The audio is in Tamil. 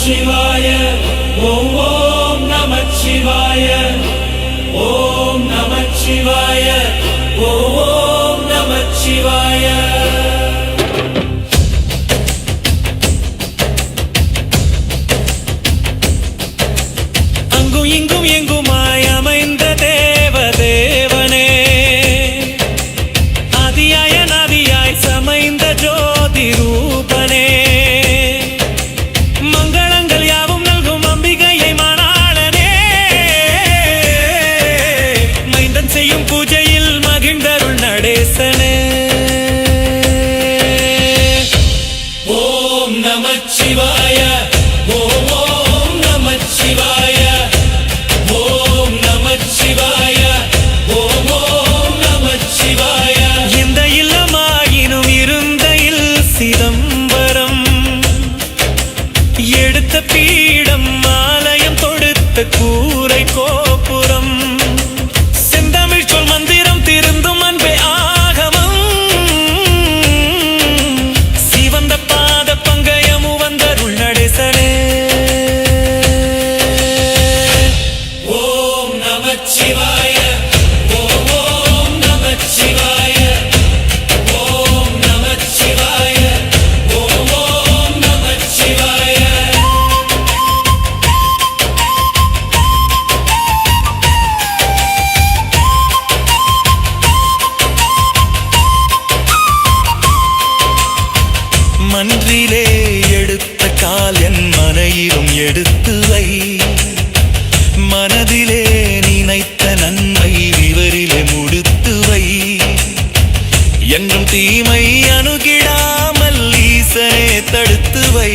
நமச்சிவாய ஓம் ஓம் நமச்சிவாய ஓம் நமச்சிவாய ஓம் நமச்சிவாய. அங்கும் இங்கும் எங்குமாய் அமைந்த தேவதேவனே, ஆதியாய நாதியாய் சமைந்த ஜோதி ரூபனே, மங்களங்கள் யாவும் நல்கும் அம்பிகையை மணாளனே, மைந்தன் செய்யும் பூஜையில் மகிழ்ந்தருள் நடேசனே. ஓம் நமச்சிவாய ஓம் ஓம் நமச்சிவாய ஓம் நமச்சிவாய ஓம் ஓம் நமச்சிவாய. இந்த இல்லமாயினும் இருந்த இல் சிதம்பரம், எடுத்த பீடம் ஆலயம் தொடுத்த கூரை கோபுரம், செந்தமிழ் சொல் மந்திரம் திருந்தும் அன்பே ஆகமம், சிவந்த பாத பங்கயமு வந்தருள் நடேசனே. ஓம் நமச்சிவாய ஓம் ஓம் நமச்சிவாய ஓம் நமச்சிவாய ஓம் ஓம் நமச்சிவாய. மன்றிலே எடுத்த கால் என் மனையிலும் எடுத்து வை, மனதிலே நினைத்த நன்மை விவரிலே முடித்து வை, என்றும் தீமை அணுகிடாமல் ஈசனே தடுத்து வை.